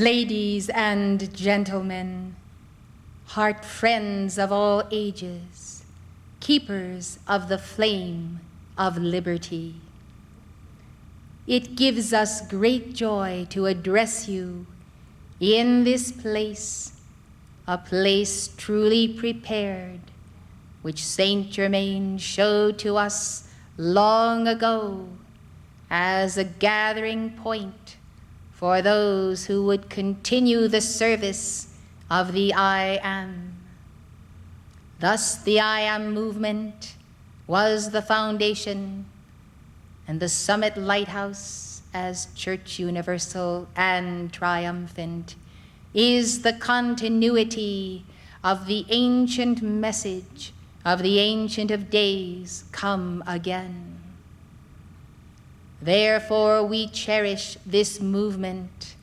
Ladies and gentlemen, heart friends of all ages, keepers of the flame of liberty, it gives us great joy to address you in this place, a place truly prepared, which Saint Germain showed to us long ago as a gathering point for those who would continue the service of the I Am. Thus the I Am movement was the foundation, and the Summit Lighthouse, as Church Universal and Triumphant, is the continuity of the ancient message of the Ancient of Days come again. Therefore we cherish this movement,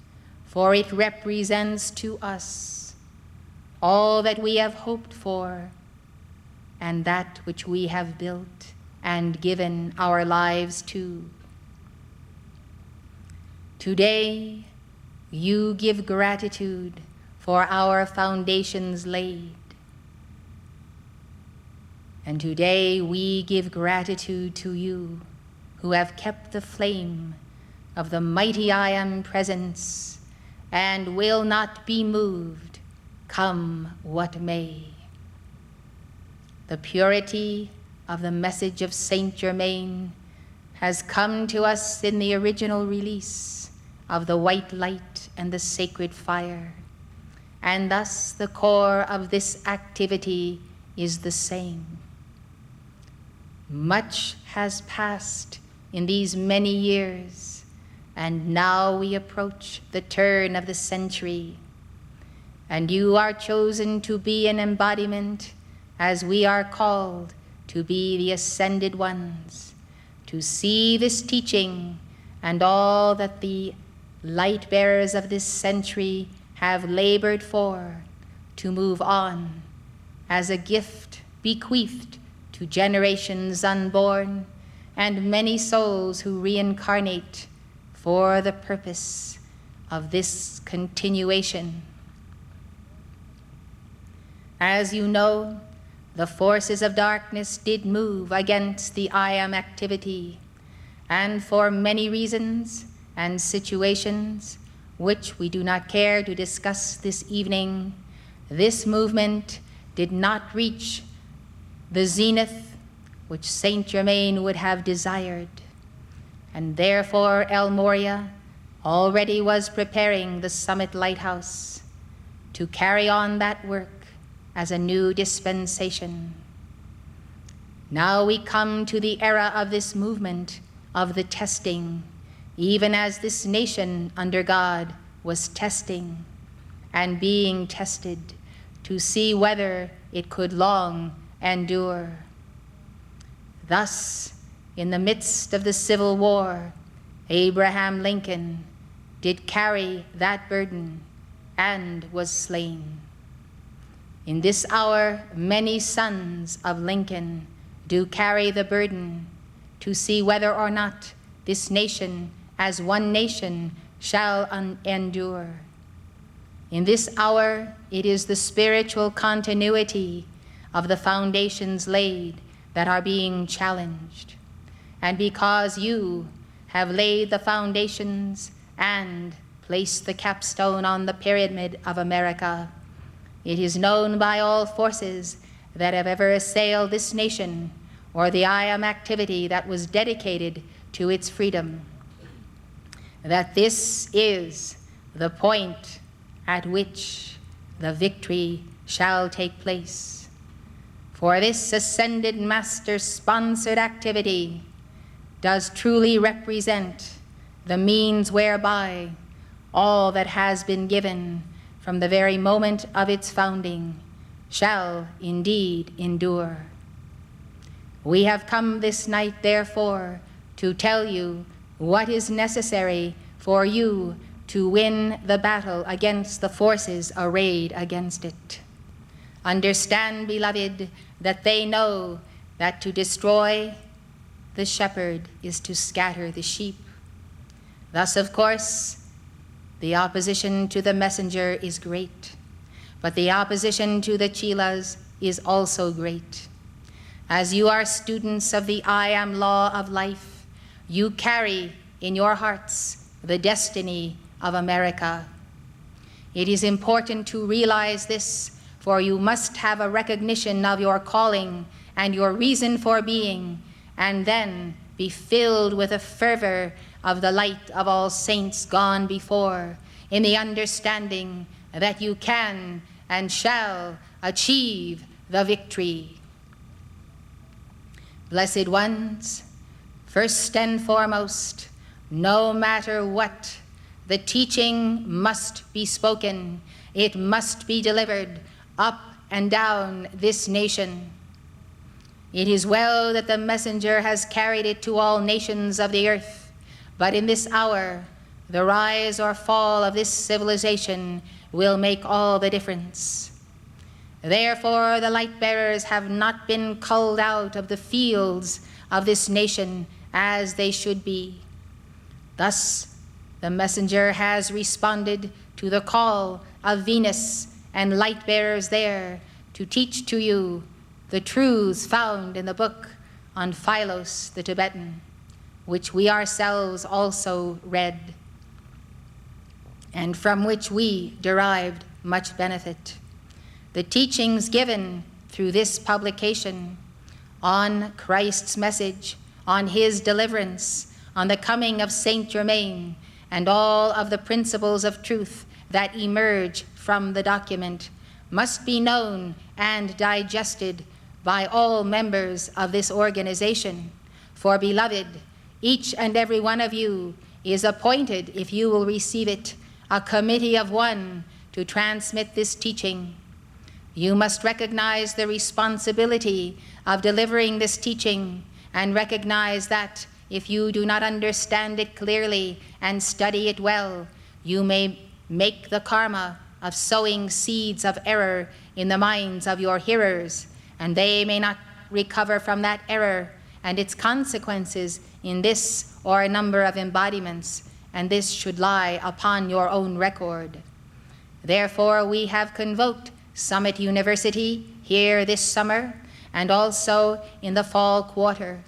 for it represents to us all that we have hoped for and that which we have built and given our lives to. Today, you give gratitude for our foundations laid. And today we give gratitude to you who have kept the flame of the mighty I Am presence and will not be moved, come what may. The purity of the message of Saint Germain has come to us in the original release of the white light and the sacred fire, and thus the core of this activity is the same. Much has passed in these many years, and now we approach the turn of the century, and you are chosen to be an embodiment, as we are called to be the ascended ones, to see this teaching and all that the light bearers of this century have labored for, to move on as a gift bequeathed to generations unborn and many souls who reincarnate for the purpose of this continuation. As you know, the forces of darkness did move against the I Am activity, and for many reasons and situations which we do not care to discuss this evening, this movement did not reach the zenith which Saint Germain would have desired, and therefore El Morya already was preparing the Summit Lighthouse to carry on that work as a new dispensation. Now we come to the era of this movement of the testing, even as this nation under God was testing and being tested to see whether it could long endure. Thus, in the midst of the Civil War, Abraham Lincoln did carry that burden and was slain. In this hour, many sons of Lincoln do carry the burden to see whether or not this nation as one nation shall endure. In this hour, it is the spiritual continuity of the foundations laid that are being challenged. And because you have laid the foundations and placed the capstone on the pyramid of America, it is known by all forces that have ever assailed this nation or the I Am activity that was dedicated to its freedom, that this is the point at which the victory shall take place. For this ascended master-sponsored activity does truly represent the means whereby all that has been given from the very moment of its founding shall indeed endure. We have come this night, therefore, to tell you what is necessary for you to win the battle against the forces arrayed against it. Understand, beloved, that they know that to destroy the shepherd is to scatter the sheep. Thus, of course, The opposition to the messenger is great, but the opposition to the chelas is also great. As you are students of the I Am law of life, you carry in your hearts the destiny of America. It is important to realize this, for you must have a recognition of your calling and your reason for being, and then be filled with a fervor of the light of all saints gone before, in the understanding that you can and shall achieve the victory. Blessed ones, first and foremost, no matter what, the teaching must be spoken. It must be delivered up and down this nation. It is well that the messenger has carried it to all nations of the earth, but in this hour, the rise or fall of this civilization will make all the difference. Therefore, the light bearers have not been culled out of the fields of this nation as they should be. Thus, the messenger has responded to the call of Venus and light bearers there to teach to you the truths found in the book on Philos the Tibetan, which we ourselves also read, and from which we derived much benefit. The teachings given through this publication on Christ's message, on his deliverance, on the coming of Saint Germain, and all of the principles of truth that emerge from the document must be known and digested by all members of this organization. For, beloved, each and every one of you is appointed, if you will receive it, a committee of one to transmit this teaching. You must recognize the responsibility of delivering this teaching and recognize that if you do not understand it clearly and study it well, you may make the karma of sowing seeds of error in the minds of your hearers, and they may not recover from that error and its consequences in this or a number of embodiments, and this should lie upon your own record. Therefore, we have convoked Summit University here this summer and also in the fall quarter,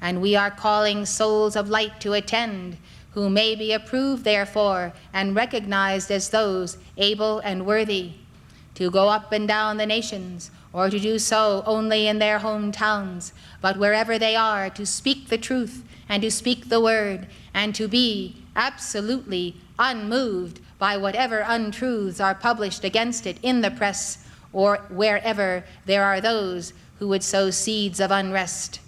and we are calling souls of light to attend, who may be approved therefore and recognized as those able and worthy to go up and down the nations, or to do so only in their hometowns, but wherever they are, to speak the truth and to speak the word, and to be absolutely unmoved by whatever untruths are published against it in the press, or wherever there are those who would sow seeds of unrest.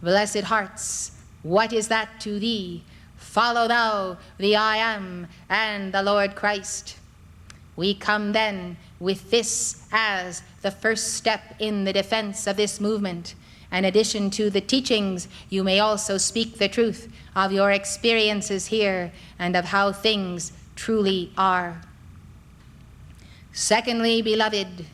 Blessed hearts, what is that to thee? Follow thou the I Am and the Lord Christ. We come then with this as the first step in the defense of this movement. In addition to the teachings, you may also speak the truth of your experiences here and of how things truly are. Secondly, beloved,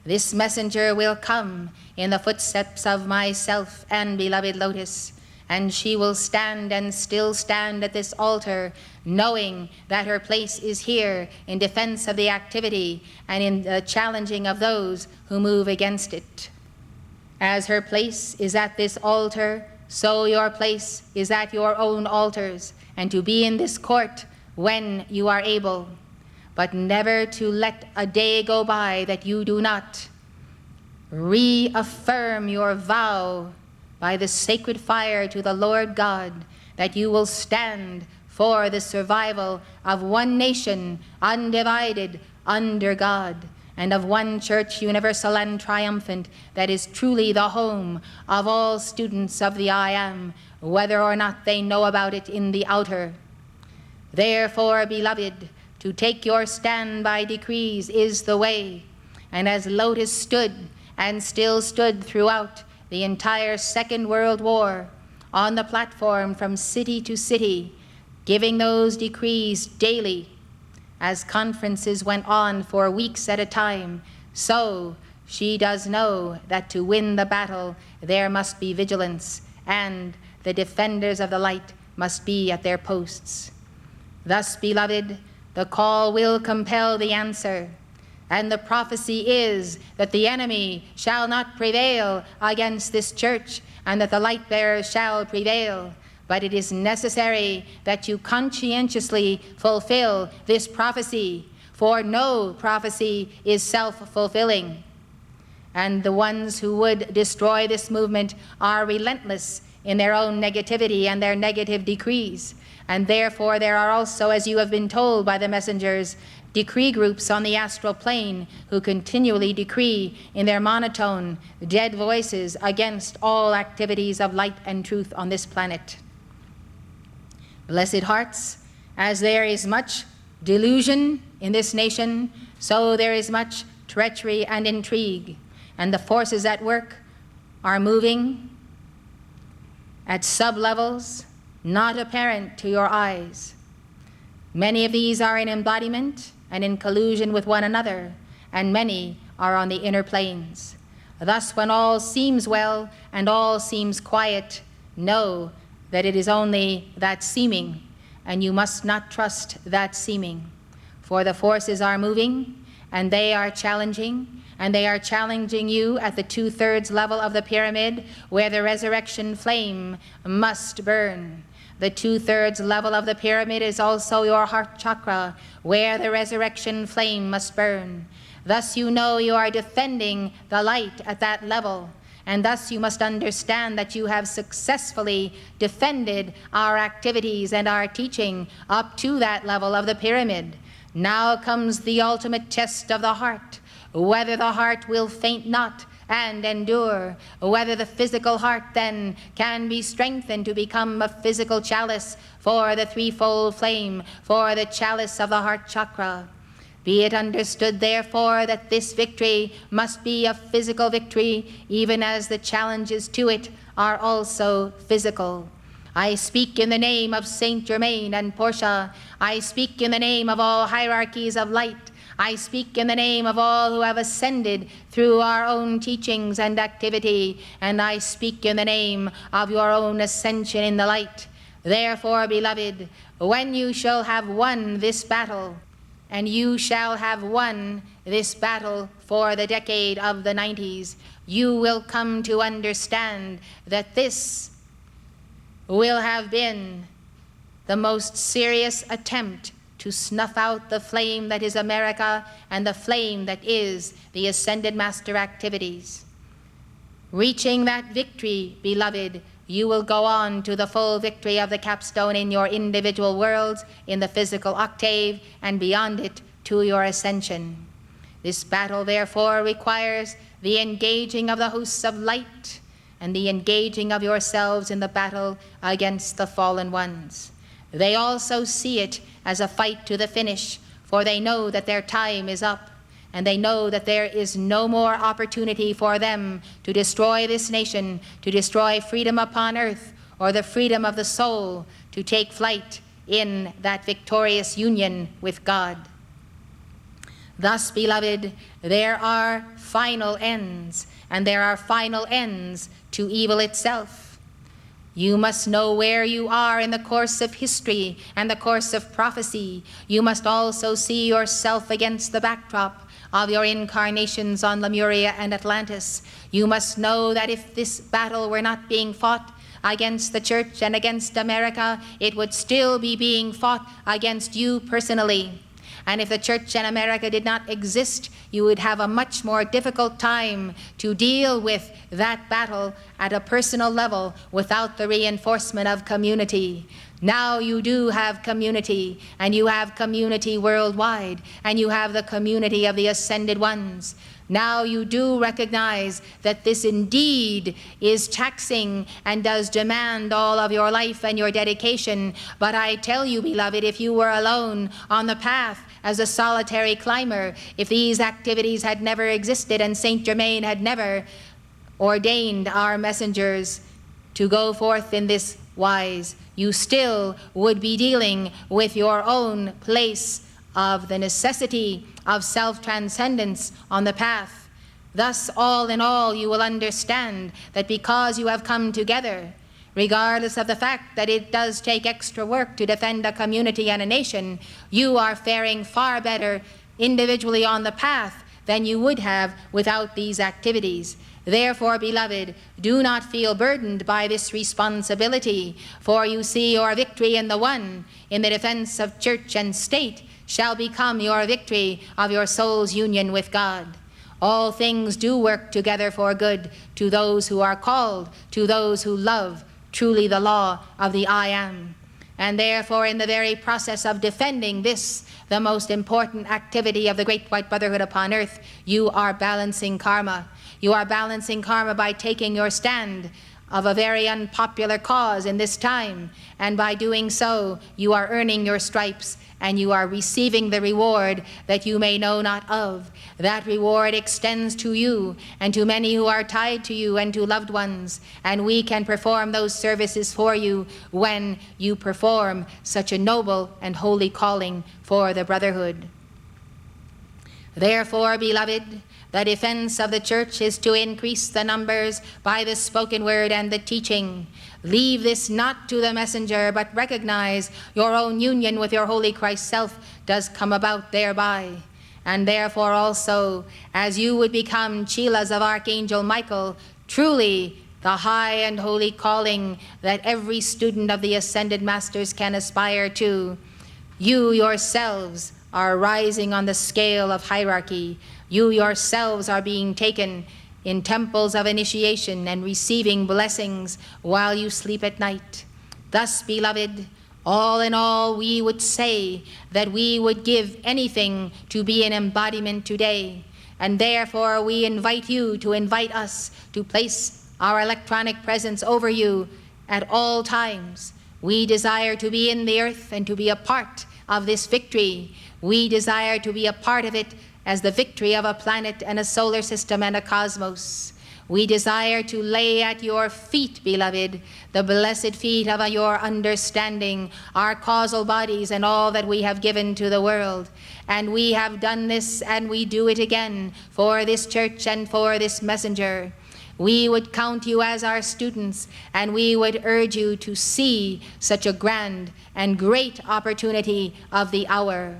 this messenger will come in the footsteps of myself and beloved Lotus, and she will stand and still stand at this altar, knowing that her place is here in defense of the activity and in the challenging of those who move against it. As her place is at this altar, so your place is at your own altars, and to be in this court when you are able, but never to let a day go by that you do not reaffirm your vow by the sacred fire to the Lord God, that you will stand for the survival of one nation undivided under God, and of one church universal and triumphant that is truly the home of all students of the I Am, whether or not they know about it in the outer. Therefore, beloved, to take your stand by decrees is the way, and as Lotus stood and still stood throughout the entire Second World War, on the platform from city to city, giving those decrees daily as conferences went on for weeks at a time, so she does know that to win the battle there must be vigilance, and the defenders of the light must be at their posts. Thus, beloved, the call will compel the answer. And the prophecy is that the enemy shall not prevail against this church, and that the light bearers shall prevail. But it is necessary that you conscientiously fulfill this prophecy, for no prophecy is self-fulfilling. And the ones who would destroy this movement are relentless in their own negativity and their negative decrees. And therefore there are also, as you have been told by the messengers, decree groups on the astral plane who continually decree in their monotone, dead voices against all activities of light and truth on this planet. Blessed hearts, as there is much delusion in this nation, so there is much treachery and intrigue, and the forces at work are moving at sub-levels not apparent to your eyes. Many of these are in embodiment and in collusion with one another, and many are on the inner planes. Thus, when all seems well and all seems quiet, know that it is only that seeming, and you must not trust that seeming. For the forces are moving, and they are challenging you at the 2/3 level of the pyramid, where the resurrection flame must burn. The 2/3 level of the pyramid is also your heart chakra, where the resurrection flame must burn. Thus you know you are defending the light at that level, and thus you must understand that you have successfully defended our activities and our teaching up to that level of the pyramid. Now comes the ultimate test of the heart, whether the heart will faint not and endure, whether the physical heart then can be strengthened to become a physical chalice for the threefold flame, for the chalice of the heart chakra. Be it understood, therefore, that this victory must be a physical victory, even as the challenges to it are also physical. I speak in the name of Saint Germain and Portia. I speak in the name of all hierarchies of light. I speak in the name of all who have ascended through our own teachings and activity, and I speak in the name of your own ascension in the light. Therefore, beloved, when you shall have won this battle, and you shall have won this battle for the decade of the 90s, you will come to understand that this will have been the most serious attempt to snuff out the flame that is America and the flame that is the Ascended Master activities. Reaching that victory, beloved, you will go on to the full victory of the capstone in your individual worlds, in the physical octave, and beyond it to your ascension. This battle, therefore, requires the engaging of the hosts of light and the engaging of yourselves in the battle against the fallen ones. They also see it as a fight to the finish, for they know that their time is up, and they know that there is no more opportunity for them to destroy this nation, to destroy freedom upon earth, or the freedom of the soul to take flight in that victorious union with God. Thus, beloved, there are final ends, and there are final ends to evil itself. You must know where you are in the course of history and the course of prophecy. You must also see yourself against the backdrop of your incarnations on Lemuria and Atlantis. You must know that if this battle were not being fought against the church and against America, it would still be being fought against you personally. And if the church and America did not exist, you would have a much more difficult time to deal with that battle at a personal level without the reinforcement of community. Now you do have community, and you have community worldwide, and you have the community of the ascended ones. Now you do recognize that this indeed is taxing and does demand all of your life and your dedication. But I tell you, beloved, if you were alone on the path as a solitary climber, if these activities had never existed and Saint Germain had never ordained our messengers to go forth in this wise, you still would be dealing with your own place of the necessity of self-transcendence on the path. Thus, all in all, you will understand that because you have come together, regardless of the fact that it does take extra work to defend a community and a nation, you are faring far better individually on the path than you would have without these activities. Therefore, beloved, do not feel burdened by this responsibility, for you see your victory in the one, in the defense of church and state, shall become your victory of your soul's union with God. All things do work together for good to those who are called, to those who love truly the law of the I Am. And therefore, in the very process of defending this, the most important activity of the Great White Brotherhood upon earth, you are balancing karma. You are balancing karma by taking your stand of a very unpopular cause in this time, and by doing so, you are earning your stripes, and you are receiving the reward that you may know not of. That reward extends to you, and to many who are tied to you, and to loved ones, and we can perform those services for you when you perform such a noble and holy calling for the brotherhood. Therefore, beloved, the defense of the church is to increase the numbers by the spoken word and the teaching. Leave this not to the messenger, but recognize your own union with your holy Christ self does come about thereby. And therefore also, as you would become chelas of Archangel Michael, truly the high and holy calling that every student of the Ascended Masters can aspire to, you yourselves are rising on the scale of hierarchy. You yourselves are being taken in temples of initiation and receiving blessings while you sleep at night. Thus, beloved, all in all, we would say that we would give anything to be an embodiment today. And therefore, we invite you to invite us to place our electronic presence over you at all times. We desire to be in the earth and to be a part of this victory. We desire to be a part of it as the victory of a planet and a solar system and a cosmos. We desire to lay at your feet, beloved, the blessed feet of your understanding, our causal bodies and all that we have given to the world. And we have done this, and we do it again for this church and for this messenger. We would count you as our students, and we would urge you to see such a grand and great opportunity of the hour.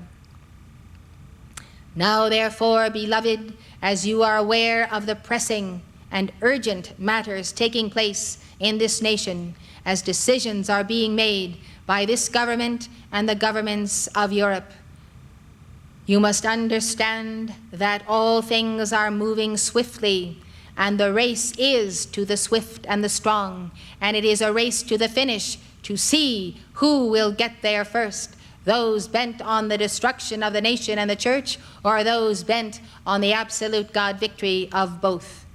Now, therefore, beloved, as you are aware of the pressing and urgent matters taking place in this nation, as decisions are being made by this government and the governments of Europe, you must understand that all things are moving swiftly, and the race is to the swift and the strong, and it is a race to the finish to see who will get there first. Those bent on the destruction of the nation and the church, or those bent on the absolute God victory of both.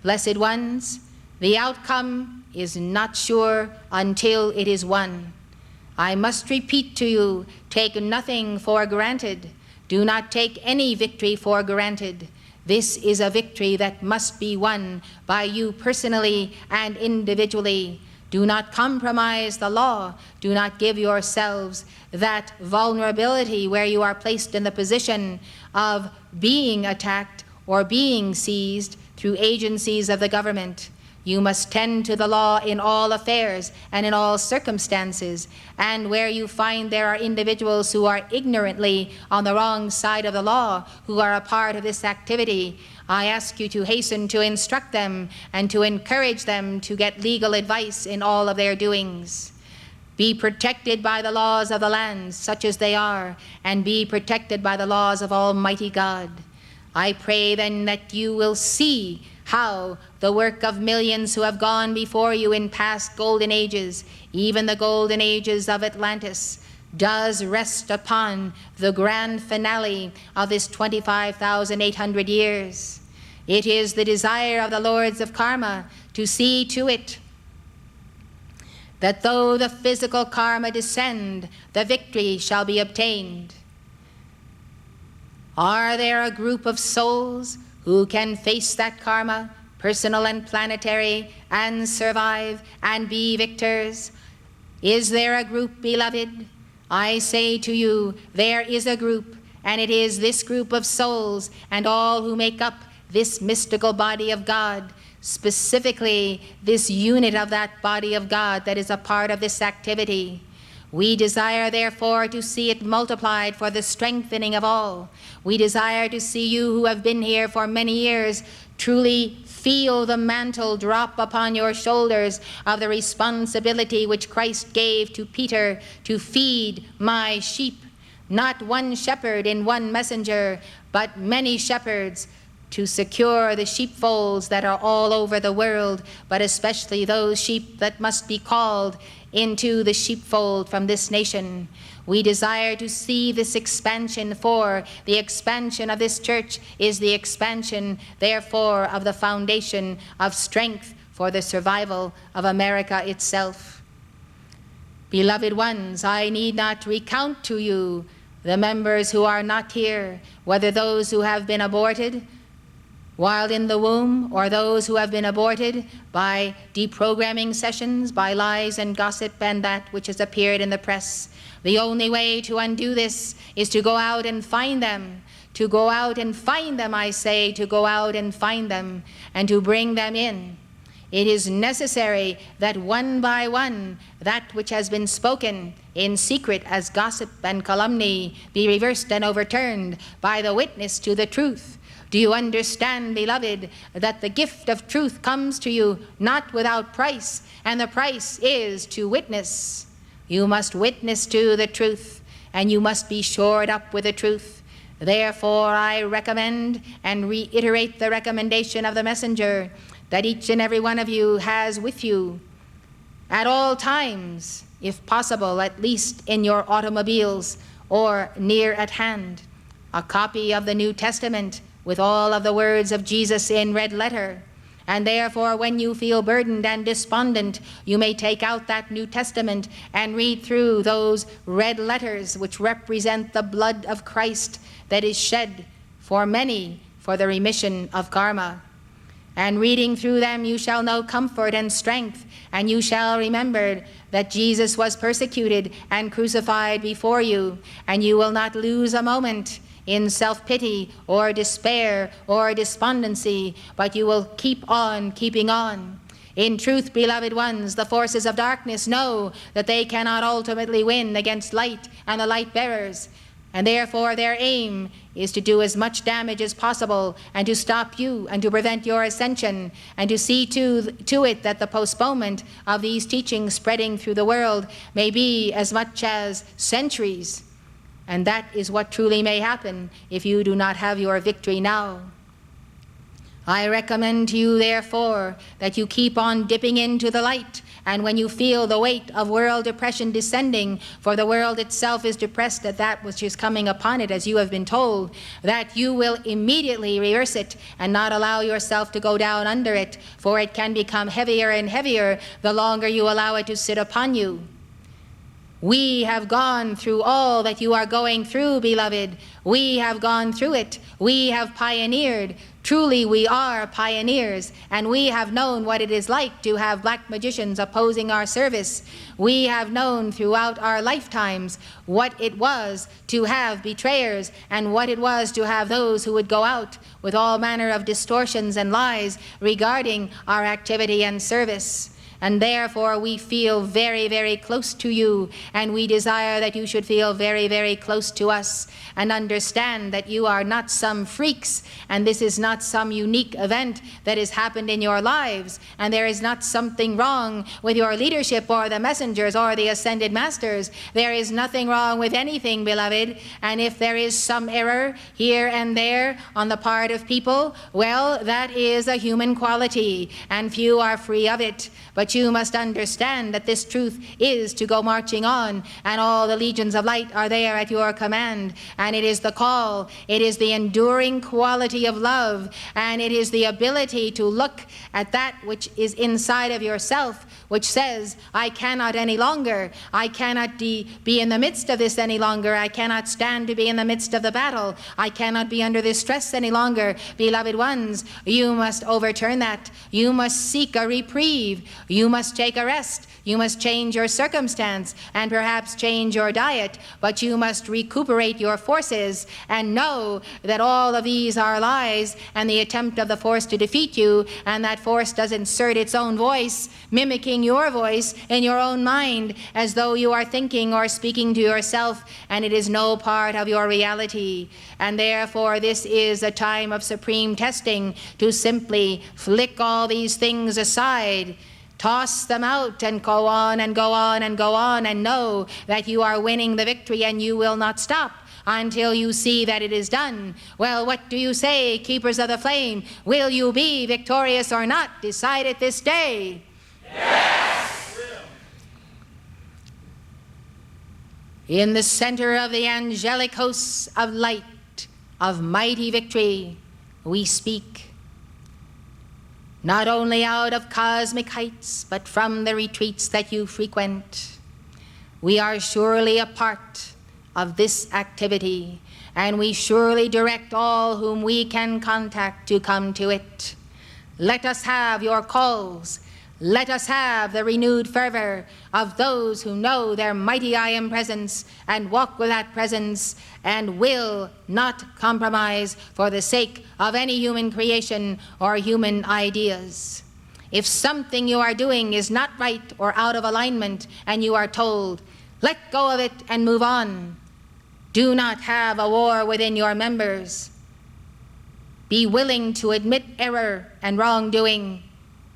Blessed ones, the outcome is not sure until it is won. I must repeat to you, take nothing for granted. Do not take any victory for granted. This is a victory that must be won by you personally and individually. Do not compromise the law. Do not give yourselves that vulnerability where you are placed in the position of being attacked or being seized through agencies of the government. You must tend to the law in all affairs and in all circumstances. And where you find there are individuals who are ignorantly on the wrong side of the law, who are a part of this activity, I ask you to hasten to instruct them and to encourage them to get legal advice in all of their doings. Be protected by the laws of the land, such as they are, and be protected by the laws of Almighty God. I pray then that you will see how the work of millions who have gone before you in past golden ages, even the golden ages of Atlantis, does rest upon the grand finale of this 25,800 years. It is the desire of the Lords of Karma to see to it that though the physical karma descend, the victory shall be obtained. Are there a group of souls who can face that karma, personal and planetary, and survive and be victors? Is there a group, beloved? I say to you, there is a group, and it is this group of souls and all who make up this mystical body of God, specifically this unit of that body of God that is a part of this activity. We desire, therefore, to see it multiplied for the strengthening of all. We desire to see you who have been here for many years truly feel the mantle drop upon your shoulders of the responsibility which Christ gave to Peter to feed my sheep. Not one shepherd in one messenger, but many shepherds to secure the sheepfolds that are all over the world, but especially those sheep that must be called into the sheepfold from this nation. We desire to see this expansion, for the expansion of this church is the expansion, therefore, of the foundation of strength for the survival of America itself. Beloved ones, I need not recount to you the members who are not here, whether those who have been aborted while in the womb, or those who have been aborted by deprogramming sessions, by lies and gossip and that which has appeared in the press. The only way to undo this is to go out and find them. To go out and find them, I say, to go out and find them and to bring them in. It is necessary that one by one, that which has been spoken in secret as gossip and calumny be reversed and overturned by the witness to the truth. Do you understand, beloved, that the gift of truth comes to you not without price, and the price is to witness? You must witness to the truth, and you must be shored up with the truth. Therefore, I recommend and reiterate the recommendation of the messenger that each and every one of you has with you at all times, if possible, at least in your automobiles or near at hand, a copy of the New Testament with all of the words of Jesus in red letter. And therefore, when you feel burdened and despondent, you may take out that New Testament and read through those red letters which represent the blood of Christ that is shed for many for the remission of karma. And reading through them, you shall know comfort and strength, and you shall remember that Jesus was persecuted and crucified before you, and you will not lose a moment in self-pity or despair or despondency, but you will keep on keeping on. In truth, beloved ones, the forces of darkness know that they cannot ultimately win against light and the light bearers, and therefore their aim is to do as much damage as possible and to stop you and to prevent your ascension and to see to it that the postponement of these teachings spreading through the world may be as much as centuries. And that is what truly may happen if you do not have your victory now. I recommend to you, therefore, that you keep on dipping into the light, and when you feel the weight of world depression descending, for the world itself is depressed at that which is coming upon it, as you have been told, that you will immediately reverse it and not allow yourself to go down under it, for it can become heavier and heavier the longer you allow it to sit upon you. We have gone through all that you are going through, beloved. We have gone through it. We have pioneered. Truly, we are pioneers, and we have known what it is like to have black magicians opposing our service. We have known throughout our lifetimes what it was to have betrayers and what it was to have those who would go out with all manner of distortions and lies regarding our activity and service. And therefore we feel very, very close to you, and we desire that you should feel very, very close to us and understand that you are not some freaks, and this is not some unique event that has happened in your lives, and there is not something wrong with your leadership or the messengers or the ascended masters. There is nothing wrong with anything, beloved, and if there is some error here and there on the part of people, well, that is a human quality, and few are free of it. But you must understand that this truth is to go marching on, and all the legions of light are there at your command, and it is the call, it is the enduring quality of love, and it is the ability to look at that which is inside of yourself, which says, I cannot any longer, I cannot be in the midst of this any longer, I cannot stand to be in the midst of the battle, I cannot be under this stress any longer. Beloved ones, you must overturn that. You must seek a reprieve. You You must take a rest. You must change your circumstance and perhaps change your diet, but you must recuperate your forces and know that all of these are lies and the attempt of the force to defeat you, and that force does insert its own voice, mimicking your voice in your own mind as though you are thinking or speaking to yourself, and it is no part of your reality. And therefore this is a time of supreme testing to simply flick all these things aside, toss them out, and go on and go on and go on, and know that you are winning the victory and you will not stop until you see that it is done. Well, what do you say, keepers of the flame? Will you be victorious or not? Decide it this day. Yes! In the center of the angelic hosts of light, of mighty victory, we speak. Not only out of cosmic heights, but from the retreats that you frequent. We are surely a part of this activity, and we surely direct all whom we can contact to come to it. Let us have your calls. Let us have the renewed fervor of those who know their mighty I Am presence and walk with that presence and will not compromise for the sake of any human creation or human ideas. If something you are doing is not right or out of alignment and you are told, let go of it and move on, do not have a war within your members. Be willing to admit error and wrongdoing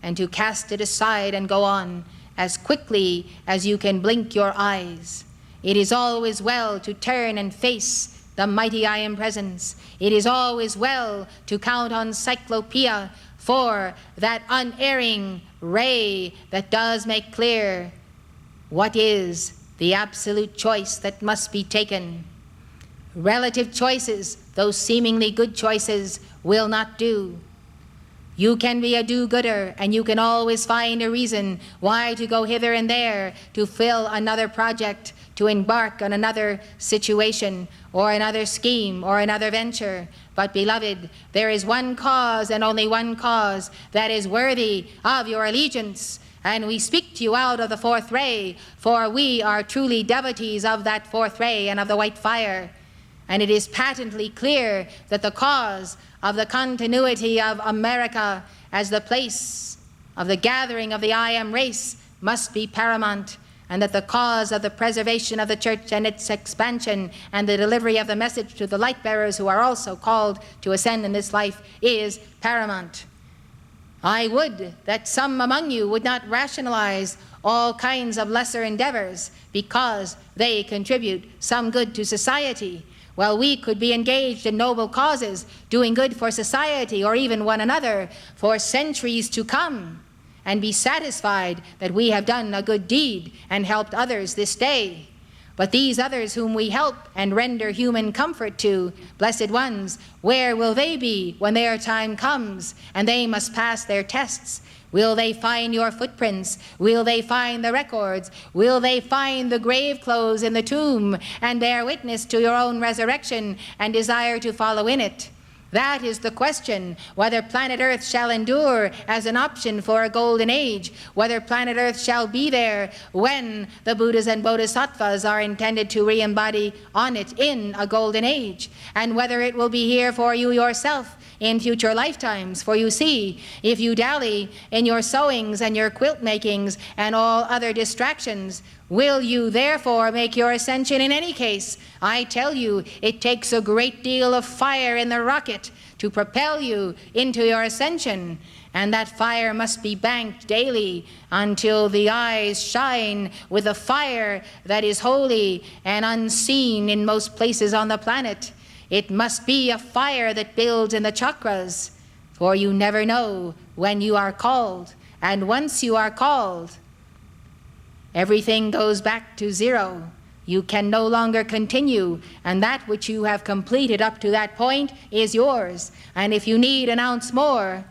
and to cast it aside and go on as quickly as you can blink your eyes. It is always well to turn and face the mighty I Am presence. It is always well to count on Cyclopeia for that unerring ray that does make clear what is the absolute choice that must be taken. Relative choices, those seemingly good choices, will not do. You can be a do-gooder, and you can always find a reason why to go hither and there, to fill another project, to embark on another situation, or another scheme, or another venture. But beloved, there is one cause and only one cause that is worthy of your allegiance. And we speak to you out of the fourth ray, for we are truly devotees of that fourth ray and of the white fire. And it is patently clear that the cause of the continuity of America as the place of the gathering of the I Am race must be paramount, and that the cause of the preservation of the church and its expansion and the delivery of the message to the light bearers who are also called to ascend in this life is paramount. I would that some among you would not rationalize all kinds of lesser endeavors because they contribute some good to society. Well, we could be engaged in noble causes, doing good for society or even one another for centuries to come, and be satisfied that we have done a good deed and helped others this day. But these others whom we help and render human comfort to, blessed ones, where will they be when their time comes and they must pass their tests? Will they find your footprints? Will they find the records? Will they find the grave clothes in the tomb and bear witness to your own resurrection and desire to follow in it? That is the question, whether planet Earth shall endure as an option for a golden age, whether planet Earth shall be there when the Buddhas and Bodhisattvas are intended to re-embody on it in a golden age, and whether it will be here for you yourself in future lifetimes. For you see, if you dally in your sewings and your quilt makings and all other distractions, will you therefore make your ascension in any case? I tell you, it takes a great deal of fire in the rocket to propel you into your ascension, and that fire must be banked daily until the eyes shine with a fire that is holy and unseen in most places on the planet. It must be a fire that builds in the chakras, for you never know when you are called, and once you are called, everything goes back to zero. You can no longer continue, and that which you have completed up to that point is yours. And if you need an ounce more,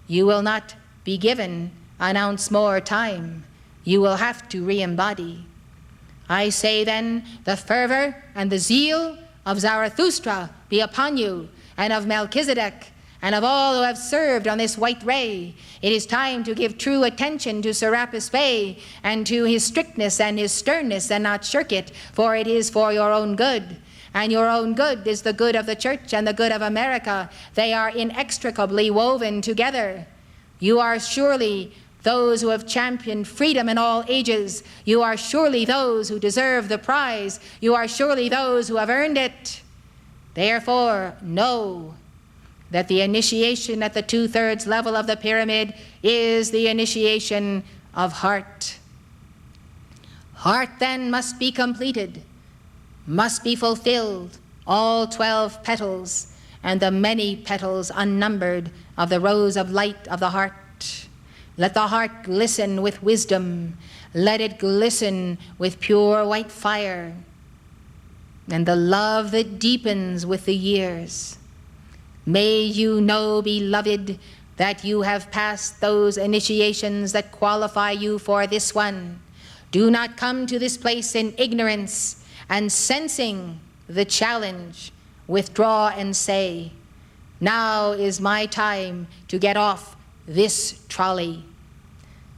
you will not be given an ounce more time. You will have to re-embody. I say then, the fervor and the zeal of Zarathustra be upon you, and of Melchizedek, and of all who have served on this white ray, it is time to give true attention to Serapis Bey and to his strictness and his sternness, and not shirk it, for it is for your own good. And your own good is the good of the church and the good of America. They are inextricably woven together. You are surely those who have championed freedom in all ages. You are surely those who deserve the prize. You are surely those who have earned it. Therefore, know that the initiation at the 2/3 level of the pyramid is the initiation of heart. Heart then must be completed, must be fulfilled, all 12 petals and the many petals unnumbered of the rose of light of the heart. Let the heart glisten with wisdom. Let it glisten with pure white fire and the love that deepens with the years. May you know, beloved, that you have passed those initiations that qualify you for this one. Do not come to this place in ignorance, and sensing the challenge, withdraw and say, now is my time to get off this trolley.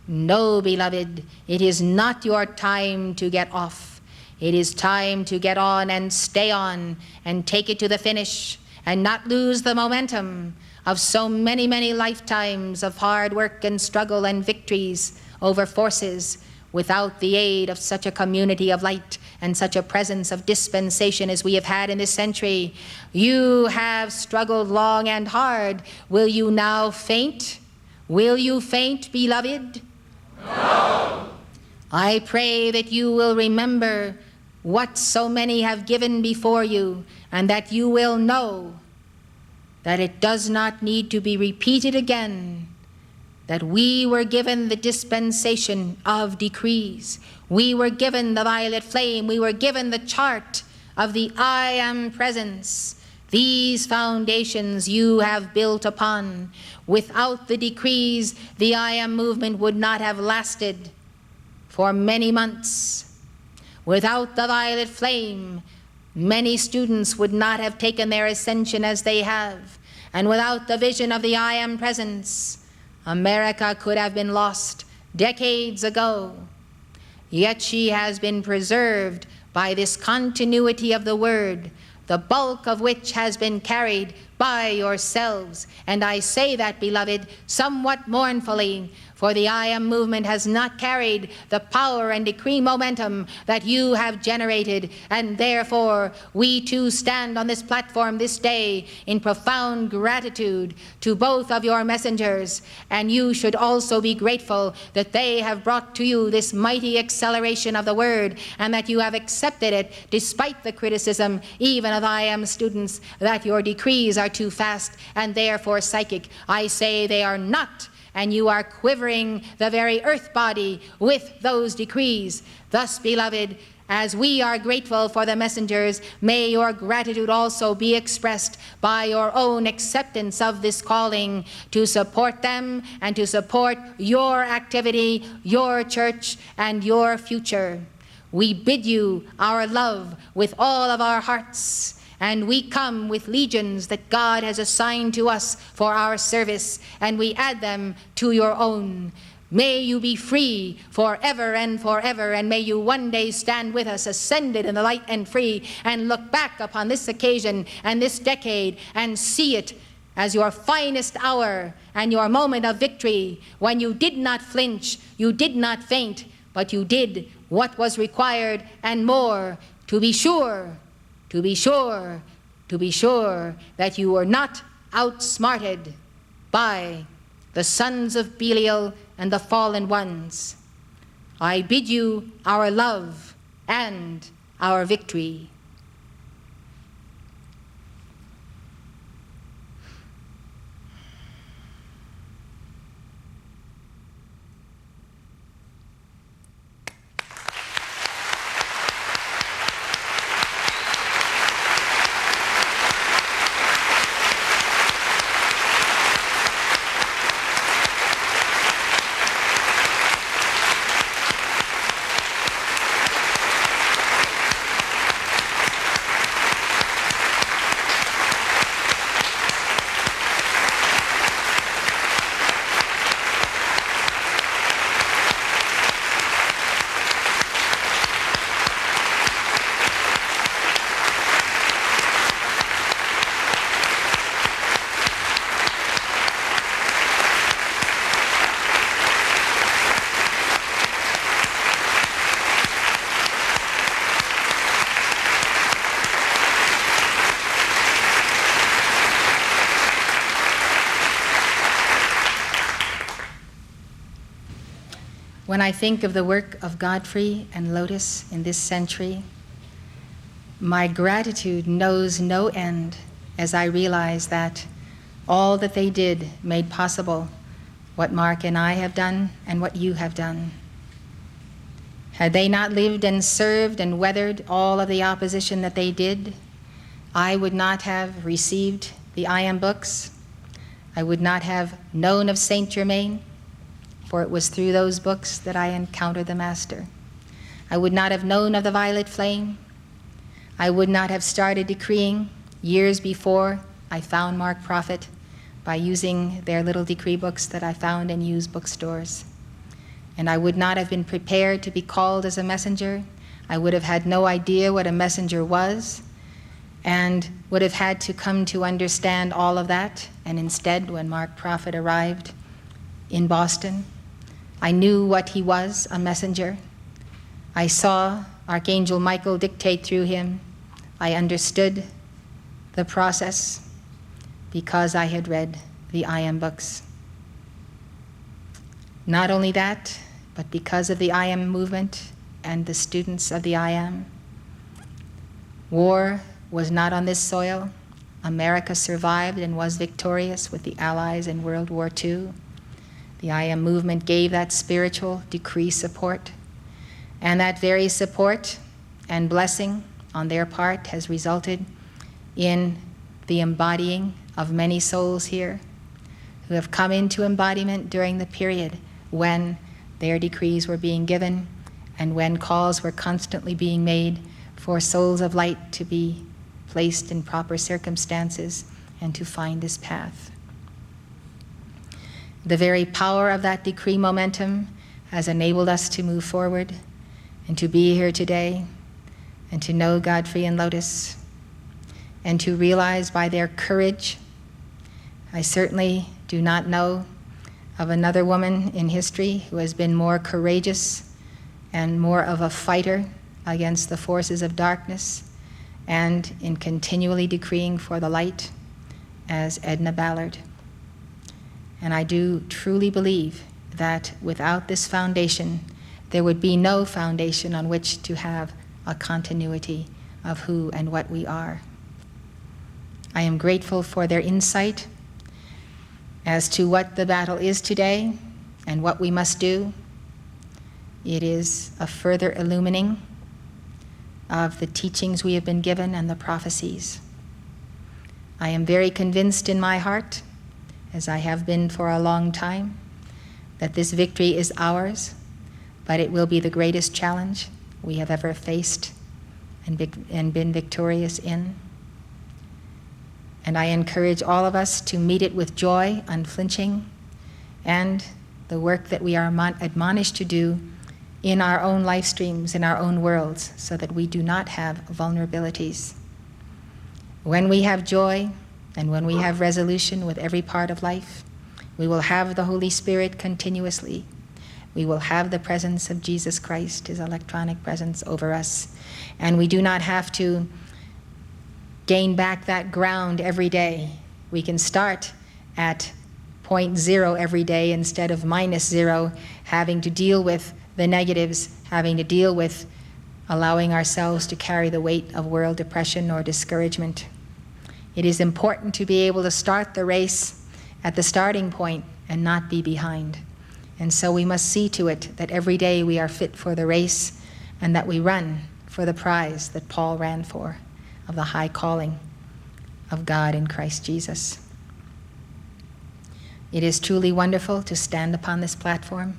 No, beloved, it is not your time to get off. It is time to get on and stay on and take it to the finish and not lose the momentum of so many, many lifetimes of hard work and struggle and victories over forces without the aid of such a community of light and such a presence of dispensation as we have had in this century. You have struggled long and hard. Will you now faint? Will you faint, beloved? No. I pray that you will remember what so many have given before you, and that you will know that it does not need to be repeated again, that we were given the dispensation of decrees. We were given the violet flame. We were given the chart of the I Am Presence. These foundations you have built upon. Without the decrees, the I Am movement would not have lasted for many months. Without the violet flame, many students would not have taken their ascension as they have. And without the vision of the I Am Presence, America could have been lost decades ago. Yet she has been preserved by this continuity of the word, the bulk of which has been carried by yourselves. And I say that, beloved, somewhat mournfully, for the I Am movement has not carried the power and decree momentum that you have generated, and therefore we too stand on this platform this day in profound gratitude to both of your messengers, and you should also be grateful that they have brought to you this mighty acceleration of the word, and that you have accepted it despite the criticism even of I Am students that your decrees are too fast and therefore psychic. I say they are not, and you are quivering the very earth body with those decrees. Thus, beloved, as we are grateful for the messengers, may your gratitude also be expressed by your own acceptance of this calling to support them and to support your activity, your church, and your future. We bid you our love with all of our hearts, and we come with legions that God has assigned to us for our service, and we add them to your own. May you be free forever and forever, and may you one day stand with us, ascended in the light and free, and look back upon this occasion and this decade and see it as your finest hour and your moment of victory, when you did not flinch, you did not faint, but you did what was required and more, to be sure that you were not outsmarted by the sons of Belial and the fallen ones. I bid you our love and our victory. When I think of the work of Godfrey and Lotus in this century, my gratitude knows no end as I realize that all that they did made possible what Mark and I have done and what you have done. Had they not lived and served and weathered all of the opposition that they did, I would not have received the I Am books. I would not have known of Saint Germain, for it was through those books that I encountered the Master. I would not have known of the Violet Flame. I would not have started decreeing years before I found Mark Prophet by using their little decree books that I found in used bookstores. And I would not have been prepared to be called as a messenger. I would have had no idea what a messenger was and would have had to come to understand all of that. And instead, when Mark Prophet arrived in Boston, I knew what he was, a messenger. I saw Archangel Michael dictate through him. I understood the process because I had read the I Am books. Not only that, but because of the I Am movement and the students of the I Am. War was not on this soil. America survived and was victorious with the Allies in World War II. The I Am movement gave that spiritual decree support, and that very support and blessing on their part has resulted in the embodying of many souls here who have come into embodiment during the period when their decrees were being given and when calls were constantly being made for souls of light to be placed in proper circumstances and to find this path. The very power of that decree momentum has enabled us to move forward and to be here today and to know Godfrey and Lotus and to realize by their courage. I certainly do not know of another woman in history who has been more courageous and more of a fighter against the forces of darkness and in continually decreeing for the light as Edna Ballard. And I do truly believe that without this foundation, there would be no foundation on which to have a continuity of who and what we are. I am grateful for their insight as to what the battle is today and what we must do. It is a further illumining of the teachings we have been given and the prophecies. I am very convinced in my heart, as I have been for a long time, that this victory is ours, but it will be the greatest challenge we have ever faced and been victorious in. And I encourage all of us to meet it with joy, unflinching, and the work that we are admonished to do in our own life streams, in our own worlds, so that we do not have vulnerabilities. When we have joy and when we have resolution with every part of life, we will have the Holy Spirit continuously. We will have the presence of Jesus Christ, his electronic presence over us. And we do not have to gain back that ground every day. We can start at 0.0 every day instead of -0, having to deal with the negatives, having to deal with allowing ourselves to carry the weight of world depression or discouragement. It is important to be able to start the race at the starting point and not be behind. And so we must see to it that every day we are fit for the race and that we run for the prize that Paul ran for, of the high calling of God in Christ Jesus. It is truly wonderful to stand upon this platform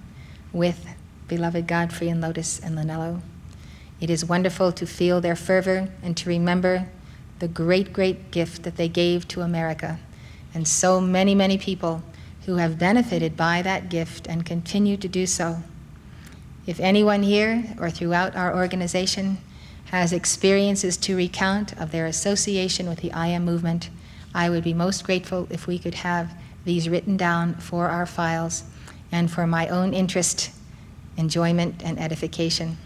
with beloved Godfrey and Lotus and Linello. It is wonderful to feel their fervor and to remember the great, great gift that they gave to America, and so many, many people who have benefited by that gift and continue to do so. If anyone here or throughout our organization has experiences to recount of their association with the I Am movement, I would be most grateful if we could have these written down for our files and for my own interest, enjoyment, and edification.